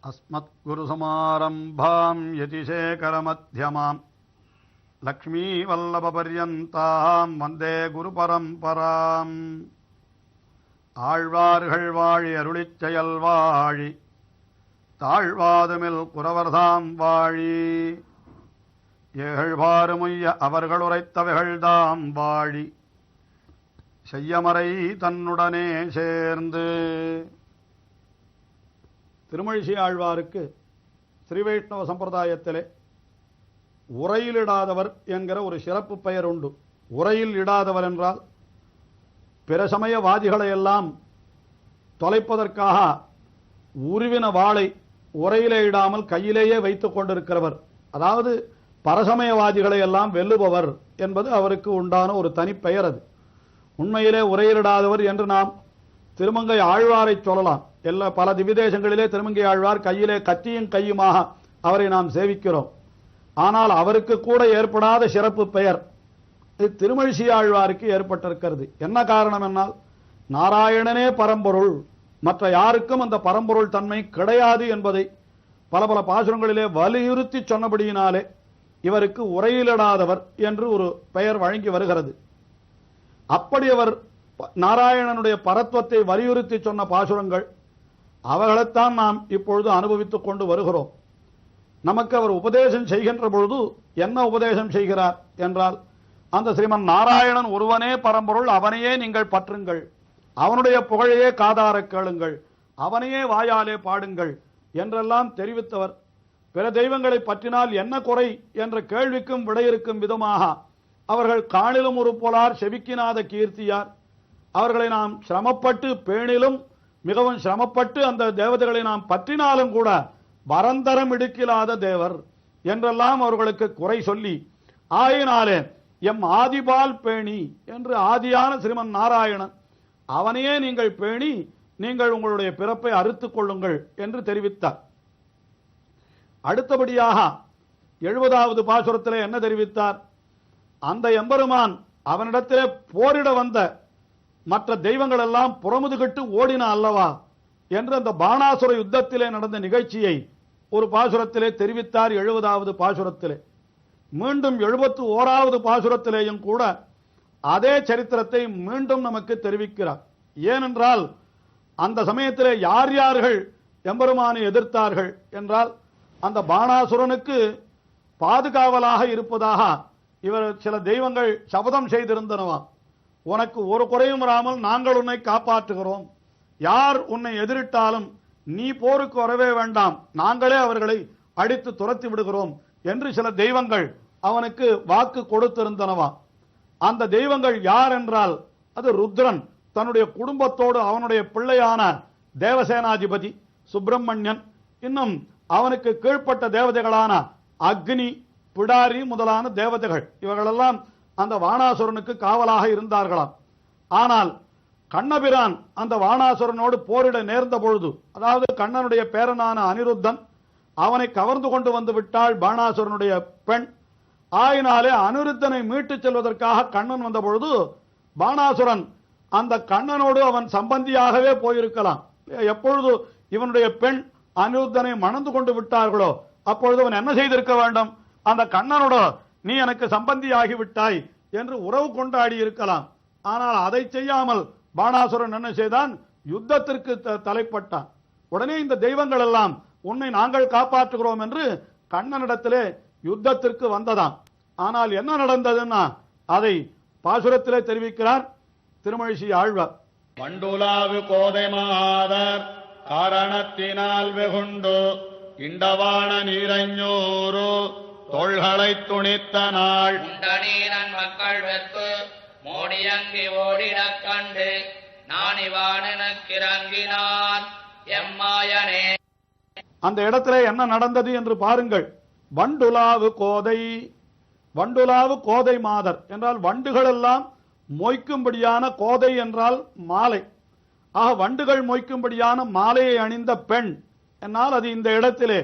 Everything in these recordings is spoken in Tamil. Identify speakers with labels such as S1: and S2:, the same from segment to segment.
S1: अस्मत्गुरुसमारम्भां यतिशेखरमध्यमां लक्ष्मीवल्लभपर्यन्तां वन्दे गुरुपरम्पराम् ஆழ்வார்கள் வாழி அருளிச் செயல் வாழி தாழ்வாதுமில் குறவர்தாம் வாழி ஏகழ்வாறுமுய்ய அவர்கள் உரைத்தவைகள்தாம் வாழி செய்யமறை தன்னுடனே சேர்ந்து. திருமழிசை ஆழ்வாருக்கு ஸ்ரீவைஷ்ணவ சம்பிரதாயத்திலே உரையிலிடாதவர் என்கிற ஒரு சிறப்பு பெயர் உண்டு. உரையில் இடாதவர் என்றால் பிற சமயவாதிகளை எல்லாம் தொலைப்பதற்காக உருவின வாளை உரையிலே இடாமல் கையிலேயே வைத்துக் கொண்டிருக்கிறவர். அதாவது பரசமயவாதிகளை எல்லாம் வெல்லுபவர் என்பது அவருக்கு உண்டான ஒரு தனிப்பெயர். அது உண்மையிலே உரையிலிடாதவர் என்று நாம் திருமங்கை ஆழ்வாரை சொல்லலாம். பல திவிதேசங்களிலே திருமங்கை ஆழ்வார் கையிலே கத்தியும் கையுமாக அவரை நாம் சேவிக்கிறோம். ஆனால் அவருக்கு கூட ஏற்படாத சிறப்பு பெயர் திருமழிசை ஆழ்வாருக்கு ஏற்பட்டிருக்கிறது. என்ன காரணம் என்னால், நாராயணனே பரம்பொருள், மற்ற யாருக்கும் அந்த பரம்பொருள் தன்மை கிடையாது என்பதை பல பல பாசுரங்களிலே வலியுறுத்தி சொன்னபடியினாலே இவருக்கு உரையிலிடாதவர் என்று ஒரு பெயர் வழங்கி வருகிறது. அப்படி அவர் நாராயணனுடைய பரத்வத்தை வலியுறுத்தி சொன்ன பாசுரங்கள் அவர்களைத்தான் நாம் இப்பொழுது அனுபவித்துக் கொண்டு வருகிறோம். நமக்கு அவர் உபதேசம் செய்கின்ற பொழுது என்ன உபதேசம் செய்கிறார் என்றால், அந்த ஸ்ரீமன் நாராயணன் ஒருவனே பரம்பொருள், அவனையே நீங்கள் பற்றுங்கள், அவனுடைய புகழையே காதார கேளுங்கள், அவனையே வாயாலே பாடுங்கள் என்றெல்லாம் தெரிவித்தவர். பிற தெய்வங்களை பற்றினால் என்ன குறை என்ற கேள்விக்கும் விடையிருக்கும் விதமாக அவர்கள் காணிலும் ஒரு போலார் செவிக்கினாத கீர்த்தியார், அவர்களை நாம் சிரமப்பட்டு பேணிலும் மிகவும் சிரமப்பட்டு அந்த தேவதைகளை நாம் பற்றினாலும் கூட வரந்தரம் இடுக்கிலாத தேவர் என்றெல்லாம் அவர்களுக்கு குறை சொல்லி, ஆயினாலே எம் ஆதிபால் பேணி என்று ஆதியான ஸ்ரீமன் நாராயணன் அவனையே நீங்கள் பேணி நீங்கள் உங்களுடைய பிறப்பை அறுத்துக் கொள்ளுங்கள் என்று தெரிவித்தார். அடுத்தபடியாக 70வது பாசுரத்திலே என்ன தெரிவித்தார்? அந்த எம்பெருமான் அவனிடத்திலே போரிட வந்த மற்ற தெய்வங்கள் எல்லாம் புறமுதுகிட்டு ஓடின அல்லவா என்று அந்த பாணாசுர யுத்தத்திலே நடந்த நிகழ்ச்சியை ஒரு பாசுரத்திலே தெரிவித்தார். 70வது பாசுரத்திலே மீண்டும் 71வது பாசுரத்திலேயும் கூட அதே சரித்திரத்தை மீண்டும் நமக்கு தெரிவிக்கிறார். ஏனென்றால் அந்த சமயத்திலே யார் யார்கள் எம்பெருமானை எதிர்த்தார்கள் என்றால், அந்த பாணாசுரனுக்கு பாதுகாவலாக இருப்பதாக இவர் சில தெய்வங்கள் சபதம் செய்திருந்தனவாம். உனக்கு ஒரு குறையும் வராமல் நாங்கள் உன்னை காப்பாற்றுகிறோம், யார் உன்னை எதிரிட்டாலும் நீ போருக்கு வரவே வேண்டாம், நாங்களே அவர்களை அடித்து துரத்தி விடுகிறோம் என்று சில தெய்வங்கள் அவனுக்கு வாக்கு கொடுத்திருந்தனவா. அந்த தெய்வங்கள் யார் என்றால், அது ருத்ரன் தன்னுடைய குடும்பத்தோடு அவனுடைய பிள்ளையான தேவசேனாதிபதி சுப்பிரமணியன், இன்னும் அவனுக்கு கீழ்ப்பட்ட தேவதைகளான அக்னி, பிடாரி முதலான தேவதைகள், இவர்களெல்லாம் அந்த வாணாசுரனுக்கு காவலாக இருந்தார்களாம். ஆனால் கண்ணபிரான் அந்த வாணாசுரனோடு போரிட நேர்ந்த பொழுது, அதாவது கண்ணனுடைய பேரனான அனிருத்தன் அவனை கவர்ந்து கொண்டு வந்து விட்டாள் பாணாசுரனுடைய பெண். ஆயினாலே அனிருத்தனை மீட்டுச் செல்வதற்காக கண்ணன் வந்த பொழுது பாணாசுரன் அந்த கண்ணனோடு அவன் சம்பந்தியாகவே போயிருக்கலாம். எப்பொழுது இவனுடைய பெண் அனிருத்தனை மணந்து கொண்டு விட்டார்களோ அப்பொழுது அவன் என்ன செய்திருக்க வேண்டும்? அந்த கண்ணனோடு நீ எனக்கு சம்பந்தியாகி விட்டாய் என்று உறவு கொண்டாடி இருக்கலாம். ஆனால் அதை செய்யாமல் பாணாசுரன் என்ன செய்தான்? யுத்தத்திற்கு தலைப்பட்டான். உடனே இந்த தெய்வங்கள் எல்லாம் உன்னை நாங்கள் காப்பாற்றுகிறோம் என்று கண்ணனிடத்திலே யுத்தத்திற்கு வந்ததாம். ஆனால் என்ன நடந்ததுன்னா அதை பாசுரத்திலே தெரிவிக்கிறார் திருமழிசை ஆழ்வார்.
S2: வண்டுலாவு கோதை மாதர் காரணத்தினால் வெகுண்டு இண்டவான நீரஞ்சூரு தோள்களை துணித்த நாள்
S3: உண்டனீரன் மக்கள் வெப்பு மோடியங்கி ஓடிடக் கண்டு நானிவானெனக்கிறங்கினான் எம்மாயனே.
S1: அந்த இடத்திலே என்ன நடந்தது என்று பாருங்கள். வண்டுலாவு கோதை, வண்டுலாவு கோதை மாதர் என்றால் வண்டுகள் எல்லாம் மொய்க்கும்படியான, கோதை என்றால் மாலை, ஆக வண்டுகள் மொய்க்கும்படியான மாலையை அணிந்த பெண் என்னால் அது இந்த இடத்திலே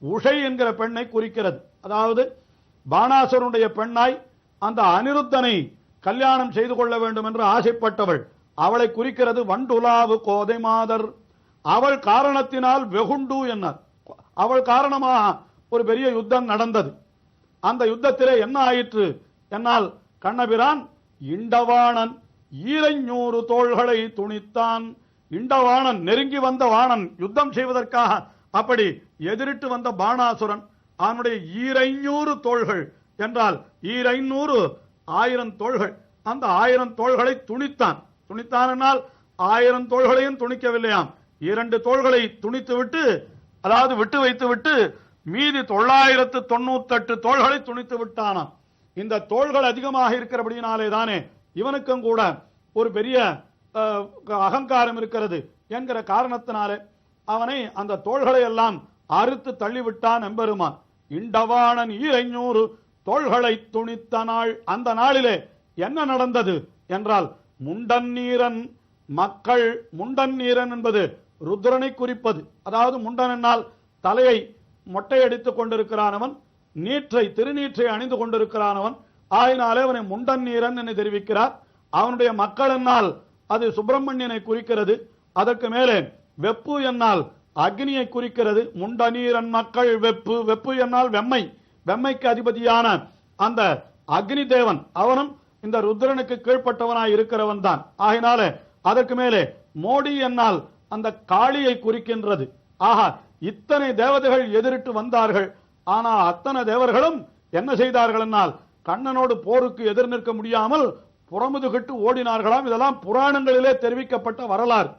S1: உஷை என்கிற பெண்ணை குறிக்கிறது. அதாவது பாணாசுரனுடைய பெண்ணாய் அந்த அனிருத்தனை கல்யாணம் செய்து கொள்ள வேண்டும் என்று ஆசைப்பட்டவள், அவளை குறிக்கிறது வண்டுலாவு கோதை மாதர். அவள் காரணத்தினால் வெகுண்டு என்னார். அவள் காரணமாக ஒரு பெரிய யுத்தம் நடந்தது. அந்த யுத்தத்திலே என்ன ஆயிற்று என்னால் கண்ணபிரான் இண்டவாணன் 200 தோள்களை துணித்தான். இண்டவாணன் நெருங்கி வந்த வாணன் யுத்தம் செய்வதற்காக அப்படி எதிரிட்டு வந்த பாணாசுரன் அவனுடைய 200 தோள்கள் என்றால் 200 1000 தோள்கள். அந்த 1000 தோள்களை துணித்தான். துணித்தான் 1000 தோள்களையும் துணிக்கவில்லையாம், 2 தோள்களை துணித்து விட்டு, அதாவது விட்டு வைத்து விட்டு மீதி 998 தோள்களை துணித்து விட்டானாம். இந்த தோள்கள் அதிகமாக இருக்கிறபடியினாலே தானே இவனுக்கும் கூட ஒரு பெரிய அகங்காரம் இருக்கிறது என்கிற காரணத்தினாலே அவனை அந்த தோள்களை எல்லாம் அறுத்து தள்ளிவிட்டான் எம்பெருமான். இண்டவாணன் 200 தோள்களை துணித்த நாள். அந்த நாளிலே என்ன நடந்தது என்றால் முண்டநீரன் மக்கள். முண்டநீரன் என்பது ருத்ரனை குறிப்பது. அதாவது முண்டன் என்னால் தலையை மொட்டையடித்துக் கொண்டிருக்கிறானவன், திருநீற்றை அணிந்து கொண்டிருக்கிறானவன். ஆயினாலே அவனை முண்டநீரன் என்று தெரிவிக்கிறார். அவனுடைய மக்கள் என்னால் அது சுப்பிரமணியனை குறிக்கிறது. அதற்கு மேலே வெப்பு என்னால் அக்னியை குறிக்கிறது. முண்டநீரன் மக்கள் வெப்பு. வெப்பு என்னால் வெம்மை. வெம்மைக்கு அதிபதியான அந்த அக்னி தேவன் அவனும் இந்த ருத்ரனுக்கு கீழ்ப்பட்டவனாய் இருக்கிறவன் தான். ஆகினாலே அதற்கு மேலே மோடி என்னால் அந்த காளியை குறிக்கின்றது. ஆஹா, இத்தனை தேவதைகள் எதிரிட்டு வந்தார்கள். ஆனால் அத்தனை தேவர்களும் என்ன செய்தார்கள் என்னால் கண்ணனோடு போருக்கு எதிர் நிற்க முடியாமல் புறமுதுகிட்டு ஓடினார்களாம். இதெல்லாம் புராணங்களிலே தெரிவிக்கப்பட்ட வரலாறு.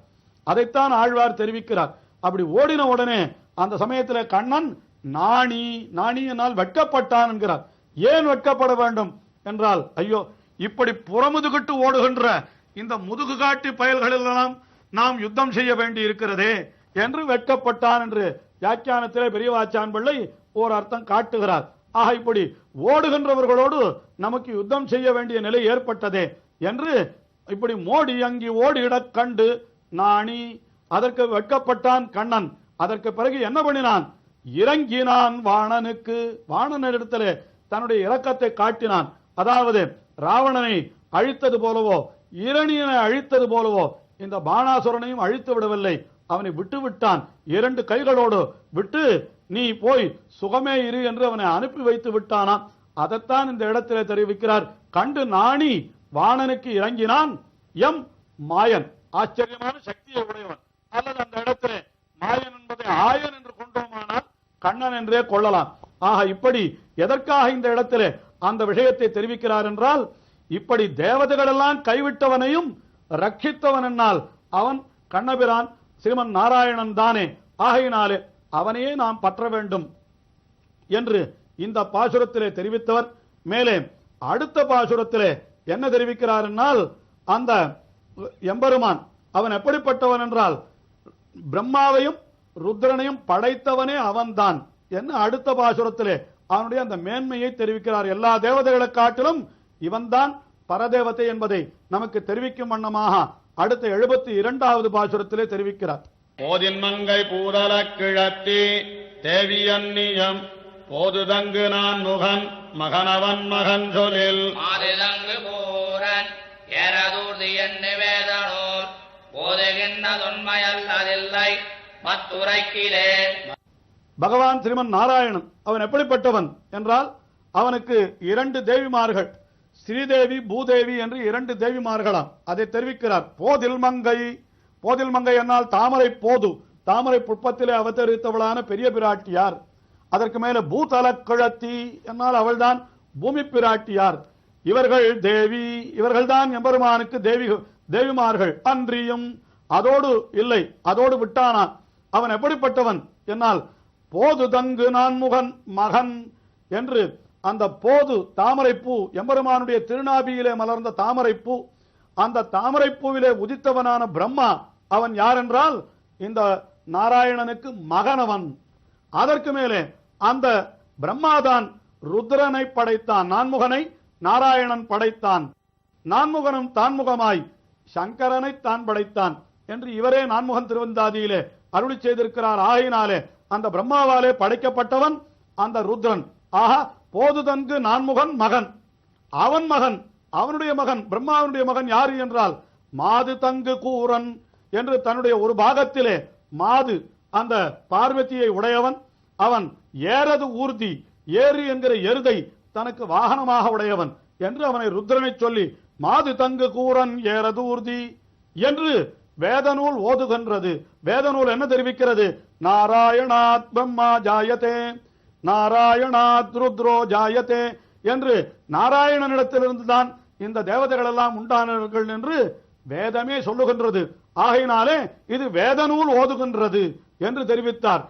S1: அதைத்தான் ஆழ்வார் தெரிவிக்கிறார். அப்படி ஓடின உடனே அந்த சமயத்தில் கண்ணன் நாணி என்னால் வெட்கப்பட்டான் என்கிறார். ஏன் வெட்கப்பட வேண்டும் என்றால், ஐயோ, இப்படி புறமுதுகிட்டு ஓடுகின்ற இந்த முதுகு காட்டி பயல்களெல்லாம் நாம் யுத்தம் செய்ய வேண்டி இருக்கிறதே என்று வெட்கப்பட்டான் என்று வியாக்கியானத்திலே பெரியவாச்சான் பிள்ளை ஓர் அர்த்தம் காட்டுகிறார். ஆக இப்படி ஓடுகின்றவர்களோடு நமக்கு யுத்தம் செய்ய வேண்டிய நிலை ஏற்பட்டதே என்று இப்படி மோடி அங்கி ஓடிடக் கண்டு நாணி, அதற்கு வெட்கப்பட்டான் கண்ணன். அதற்கு பிறகு என்ன பண்ணினான்? இறங்கினான் வாணனுக்கு. வாணனிடத்திலே தன்னுடைய இரக்கத்தை காட்டினான். அதாவது ராவணனை அழித்தது போலவோ இரணியனை அழித்தது போலவோ இந்த பாணாசுரனையும் அழித்து விடவில்லை, அவனை விட்டு விட்டான். 2 கைகளோடு விட்டு நீ போய் சுகமே இரு என்று அவனை அனுப்பி வைத்து விட்டானாம். அதைத்தான் இந்த இடத்திலே தெரிவிக்கிறார். கண்டு நாணி வாணனுக்கு இறங்கினான் எம் மாயன். ஆச்சரியமான சக்தியை உடையவன். அல்லது அந்த இடத்திலே மாயன் என்பதை ஆயன் என்று கொண்டோமானால் கண்ணன் என்றே கொள்ளலாம். ஆக இப்படி எதற்காக இந்த இடத்திலே அந்த விஷயத்தை தெரிவிக்கிறார் என்றால், இப்படி தேவதைகள் எல்லாம் கைவிட்டவனையும் ரட்சித்தவன் என்னால் அவன் கண்ணபிரான் ஸ்ரீமன் நாராயணன் தானே. ஆகையினாலே அவனையே நாம் பற்ற வேண்டும் என்று இந்த பாசுரத்திலே தெரிவித்தவர். மேலே அடுத்த பாசுரத்திலே என்ன தெரிவிக்கிறார் என்றால், அந்த எம்பெருமான் அவன் எப்படிப்பட்டவன் என்றால் பிரம்மாவையும் ருத்ரனையும் படைத்தவனே அவன்தான் என்ன அடுத்த பாசுரத்திலே அவனுடைய அந்த மேன்மையை தெரிவிக்கிறார். எல்லா தேவதைகளை காட்டிலும் இவன்தான் பரதேவதை என்பதை நமக்கு தெரிவிக்கும் வண்ணமாக அடுத்த 72வது பாசுரத்திலே தெரிவிக்கிறார்.
S2: போதின் மங்கை பூதல கிழத்தி தேவியன்னியம் போதுதங்கு நான் முகன் மகனவன் மகன் சொலில்
S3: மாதிதங்கு பூரன் ஏறதூர்தி எண்ணி வேதனோர் போதுகின்ற தொன்மையல்லதில்லை மத்துரைக்கிலே.
S1: பகவான் ஸ்ரீமன் நாராயணன் அவன் எப்படிப்பட்டவன் என்றால், அவனுக்கு 2 தேவிமார்கள், ஸ்ரீதேவி பூதேவி என்று 2 தேவிமார்களாம். அதை தெரிவிக்கிறார். போதில் மங்கை. போதில் மங்கை என்னால் தாமரை போது, தாமரை புட்பத்திலே அவதரித்தவளான பெரிய பிராட்டியார். அதற்கு மேலே பூதல கிழத்தி என்னால் அவள்தான் பூமி பிராட்டியார். இவர்கள் தேவி, இவர்கள்தான் எம்பெருமானுக்கு தேவிமார்கள். அன்றியும் அதோடு இல்லை, அதோடு விட்டானான். அவன் எப்படிப்பட்டவன் என்னால் போது தங்கு நான் முகன் மகன் என்று அந்த போது தாமரைப்பூ எம்பெருமானுடைய திருநாபியிலே மலர்ந்த தாமரைப்பூ, அந்த தாமரைப்பூவிலே உதித்தவனான பிரம்மா அவன் யார் என்றால் இந்த நாராயணனுக்கு மகனவன். அதற்கு மேலே அந்த பிரம்மாதான் ருத்ரனை படைத்தான். நான்முகனை நாராயணன் படைத்தான். நான்முகனும் தான்முகமாய் சங்கரனை தான் படைத்தான் என்று இவரே நான்முகன் திருவந்தாதியிலே அருளி செய்திருக்கிறார். ஆகையினாலே அந்த பிரம்மாவாலே படைக்கப்பட்டவன் அந்த ருத்ரன். ஆஹா, போதுதன்கு நான்முகன் மகன். அவன் மகன், அவனுடைய மகன், பிரம்மாவனுடைய மகன் யாரு என்றால் மாது தங்கு கூரன் என்று தன்னுடைய ஒரு பாகத்திலே மாது அந்த பார்வதியை உடையவன். அவன் ஏறது ஊர்தி, ஏறு என்கிற எருதை தனக்கு வாகனமாக உடையவன் என்று அவனை ருத்ரனை சொல்லி மாது தங்கு கூரன் ஏறது ஊர்தி என்று வேதநூல் ஓதுகின்றது. வேதநூல் என்ன தெரிவிக்கிறது? நாராயணாத் பிரம்மா ஜாயதே, நாராயணாத் ருத்ரோ ஜாயதே என்று நாராயணனிடத்திலிருந்து தான் இந்த தேவதைகள் எல்லாம் உண்டானார்கள் என்று வேதமே சொல்லுகின்றது. ஆகையினாலே இது வேதநூல் ஓதுகின்றது என்று தெரிவித்தார்.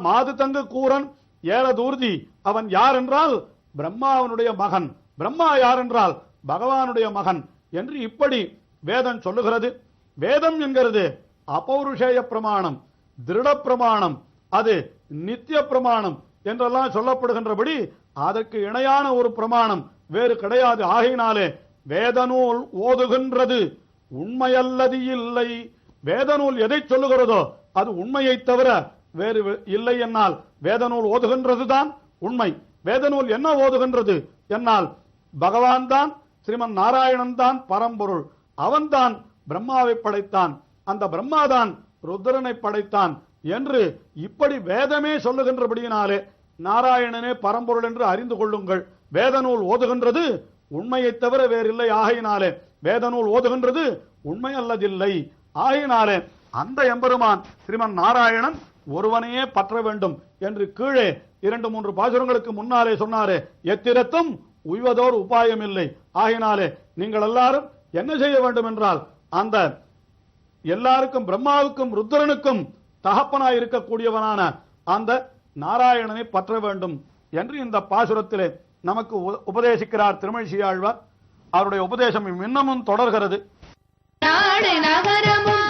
S1: மாது தங்கு கூரன் ஏறதூர்தி, அவன் யார் என்றால் பிரம்மாவனுடைய மகன். பிரம்மா யார் என்றால் பகவானுடைய மகன் என்று இப்படி வேதம் சொல்லுகிறது. வேதம் என்கிறது அபௌருஷேய பிரமாணம், திருட பிரமாணம், அது நித்திய பிரமாணம் என்றெல்லாம் சொல்லப்படுகின்றபடி அதற்கு இணையான ஒரு பிரமாணம் வேறு கிடையாது. ஆகையினாலே வேதநூல் ஓதுகின்றது, உண்மையல்லது இல்லை. வேதநூல் எதை சொல்லுகிறதோ அது உண்மையை தவிர வேறு இல்லை என்னால் வேதநூல் ஓதுகின்றது தான் உண்மை. வேதநூல் என்ன ஓதுகின்றது என்னால் பகவான் தான், ஸ்ரீமன் நாராயணன் தான் பரம்பொருள். அவன்தான் பிரம்மாவை படைத்தான், அந்த பிரம்மாதான் ருத்ரனை படைத்தான் என்று இப்படி வேதமே சொல்லுகின்றபடியினாலே நாராயணனே பரம்பொருள் என்று அறிந்து கொள்ளுங்கள். வேதநூல் ஓதுகின்றது உண்மையை தவிர வேறில்லை. ஆகையினாலே வேதநூல் ஓதுகின்றது உண்மை அல்லதில்லை. ஆகையினாலே அந்த எம்பெருமான் ஸ்ரீமன் நாராயணன் ஒருவனையே பற்ற வேண்டும் என்று கீழே 2-3 பாசுரங்களுக்கு முன்னாலே சொன்னாரே, எத்திரத்தும் உய்வதோர் உபாயம் இல்லை. ஆகையினாலே நீங்கள் எல்லாரும் என்ன செய்ய வேண்டும் என்றால் அந்த எல்லாருக்கும் பிரம்மாவுக்கும் ருத்ரனுக்கும் தகப்பனாய் இருக்கக்கூடியவனான அந்த நாராயணனை பற்ற வேண்டும் என்று இந்த பாசுரத்திலே நமக்கு உபதேசிக்கிறார் திருமழிசையாழ்வார். அவருடைய உபதேசம் இன்னமும் தொடர்கிறது.
S4: நாடு நகரமும்